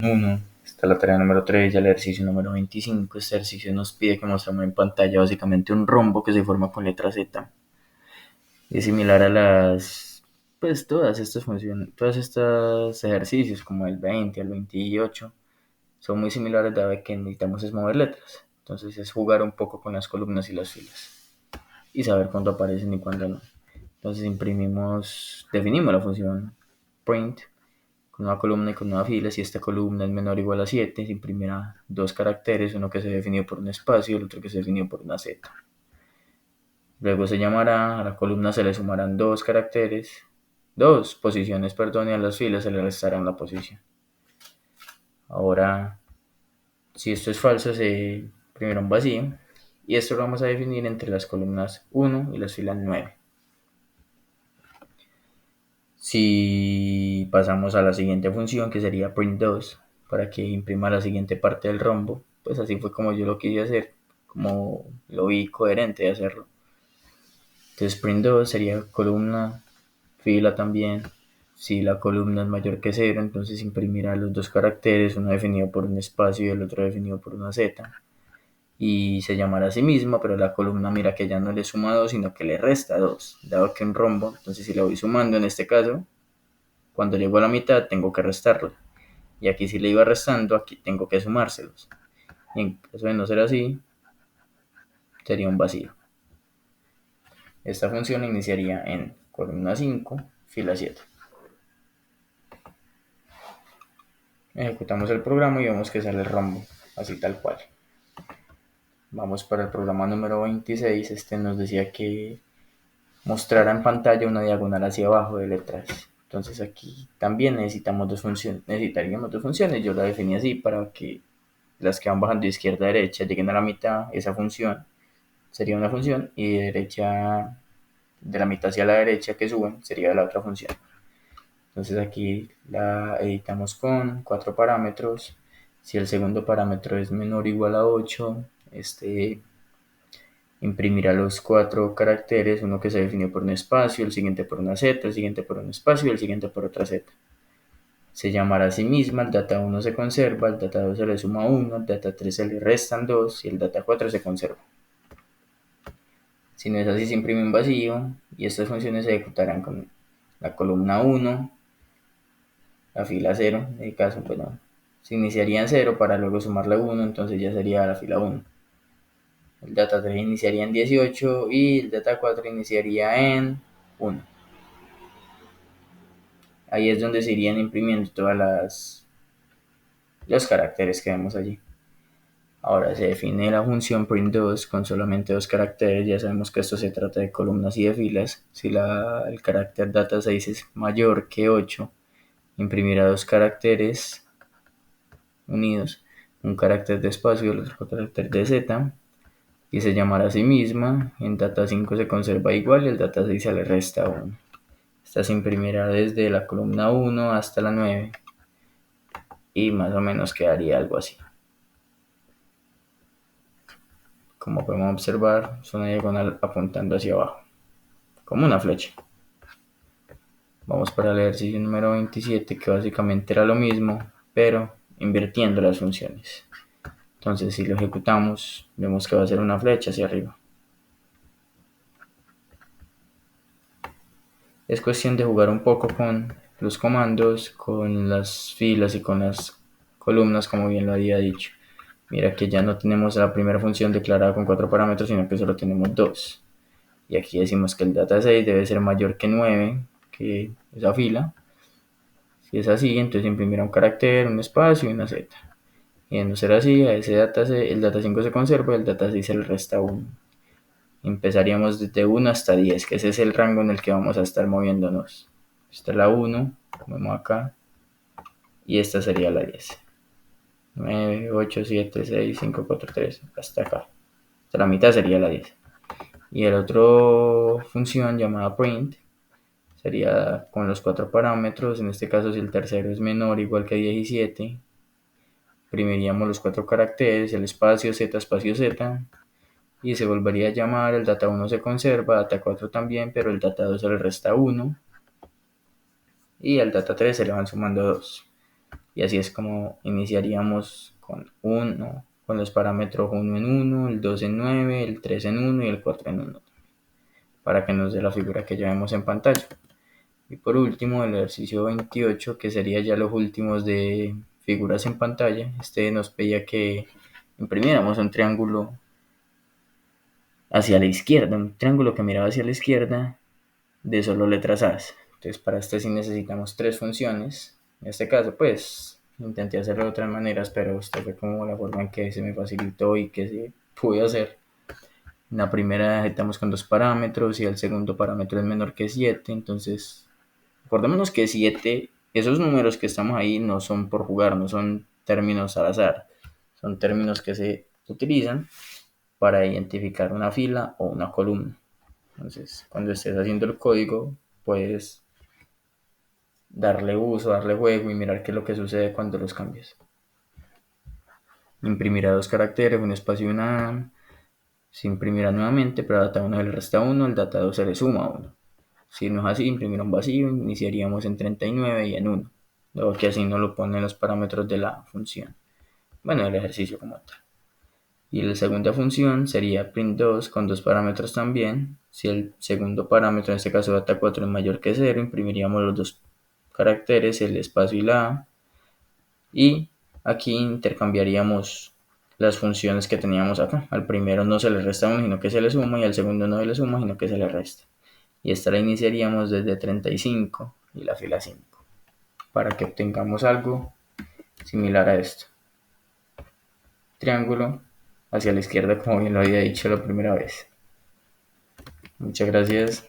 1. Está la tarea número 3 y el ejercicio número 25. Este ejercicio nos pide que mostremos en pantalla básicamente un rombo que se forma con letra Z. Es similar a pues todas estas funciones, todos estos ejercicios como el 20, el 28, son muy similares dado que necesitamos es mover letras. Entonces es jugar un poco con las columnas y las filas y saber cuándo aparecen y cuándo no. Entonces definimos la función print con una columna y con una fila. Si esta columna es menor o igual a 7, se imprimirá dos caracteres, uno que se definió por un espacio y el otro que se definió por una Z. Luego a la columna se le sumarán dos posiciones, y a las filas se le restará una posición. Ahora, si esto es falso, se imprimirá un vacío y esto lo vamos a definir entre las columnas 1 y las filas 9. Si pasamos a la siguiente función, que sería print2, para que imprima la siguiente parte del rombo, pues así fue como yo lo quise hacer, como lo vi coherente de hacerlo. Entonces print2 sería columna, fila también. Si la columna es mayor que 0, entonces imprimirá los dos caracteres, uno definido por un espacio y el otro definido por una Z. Y se llamará a sí misma, pero la columna mira que ya no le suma 2, sino que le resta 2, dado que un rombo, entonces si le voy sumando en este caso, cuando llego a la mitad tengo que restarlo. Y aquí si le iba restando, aquí tengo que sumárselos. Y en caso de no ser así, sería un vacío. Esta función iniciaría en columna 5, fila 7. Ejecutamos el programa y vemos que sale el rombo, así tal cual. Vamos para el programa número 26. Este nos decía que mostrara en pantalla una diagonal hacia abajo de letras. Entonces aquí también necesitaríamos dos funciones. Yo la definí así para que las que van bajando de izquierda a derecha lleguen a la mitad. Esa función sería una función y de la mitad hacia la derecha que suben sería la otra función. Entonces aquí la editamos con 4 parámetros. Si el segundo parámetro es menor o igual a 8, imprimirá los 4 caracteres, uno que se definió por un espacio, el siguiente por una Z, el siguiente por un espacio y el siguiente por otra Z. Se llamará a sí misma, el data 1 se conserva, el data 2 se le suma 1, el data 3 se le restan 2 y el data 4 se conserva. Si no es así, se imprime un vacío y estas funciones se ejecutarán con la columna 1, la fila 0, en el caso, bueno, se iniciaría en 0 para luego sumarle 1, entonces ya sería la fila 1. El data 3 iniciaría en 18 y el data 4 iniciaría en 1. Ahí es donde se irían imprimiendo los caracteres que vemos allí. Ahora se define la función print2 con solamente dos caracteres. Ya sabemos que esto se trata de columnas y de filas. Si el carácter data 6 es mayor que 8, imprimirá dos caracteres unidos, un carácter de espacio y el otro carácter de Z, y se llamará a sí misma. En data 5 se conserva igual y el data 6 se le resta 1. Esta se imprimirá desde la columna 1 hasta la 9 y más o menos quedaría algo así. Como podemos observar, es una diagonal apuntando hacia abajo, como una flecha. Vamos para el ejercicio número 27, que básicamente era lo mismo, pero invirtiendo las funciones. Entonces, si lo ejecutamos, vemos que va a ser una flecha hacia arriba. Es cuestión de jugar un poco con los comandos, con las filas y con las columnas, como bien lo había dicho. Mira que ya no tenemos la primera función declarada con 4 parámetros, sino que solo tenemos 2. Y aquí decimos que el data 6 debe ser mayor que 9, que esa fila. Si es así, entonces imprimirá un carácter, un espacio y una Z. Y de no ser así, a ese el data 5 se conserva y el data 6 se le resta 1. Empezaríamos desde 1 hasta 10, que ese es el rango en el que vamos a estar moviéndonos. Esta es la 1, vemos acá, y esta sería la 10. 9, 8, 7, 6, 5, 4, 3, hasta acá. Hasta la mitad sería la 10. Y el otro función llamada print sería con los 4 parámetros. En este caso, si el tercero es menor o igual que 17, imprimiríamos los 4 caracteres, el espacio Z, y se volvería a llamar. El data 1 se conserva, data 4 también, pero el data 2 se le resta 1 y al data 3 se le van sumando 2. y así es como iniciaríamos con los parámetros 1 en 1, el 2 en 9, el 3 en 1 y el 4 en 1, para que nos dé la figura que ya vemos en pantalla. Y por último, el ejercicio 28, que sería ya los últimos de figuras en pantalla. Este nos pedía que imprimiéramos un triángulo hacia la izquierda, un triángulo que miraba hacia la izquierda de solo letras A. Entonces para este sí necesitamos tres funciones. En este caso pues intenté hacerlo de otras maneras, pero esta fue como la forma en que se me facilitó y que se pude hacer. En la primera estamos con dos parámetros y el segundo parámetro es menor que 7, entonces acordémonos que 7, esos números que estamos ahí no son por jugar, no son términos al azar, son términos que se utilizan para identificar una fila o una columna. Entonces, cuando estés haciendo el código, puedes darle uso, darle juego y mirar qué es lo que sucede cuando los cambias. Imprimirá dos caracteres, un espacio y una A. Se imprimirá nuevamente, pero a data 1 se le resta 1, el data 2 se le suma 1. Si no es así, imprimir un vacío, iniciaríamos en 39 y en 1. Luego que así nos lo ponen los parámetros de la función. Bueno, el ejercicio como tal. Y la segunda función sería print2 con dos parámetros también. Si el segundo parámetro, en este caso data 4, es mayor que 0, imprimiríamos los dos caracteres, el espacio y la A. Y aquí intercambiaríamos las funciones que teníamos acá. Al primero no se le resta 1, sino que se le suma, y al segundo no se le suma, sino que se le resta. Y esta la iniciaríamos desde 35 y la fila 5, para que obtengamos algo similar a esto. Triángulo hacia la izquierda, como bien lo había dicho la primera vez. Muchas gracias.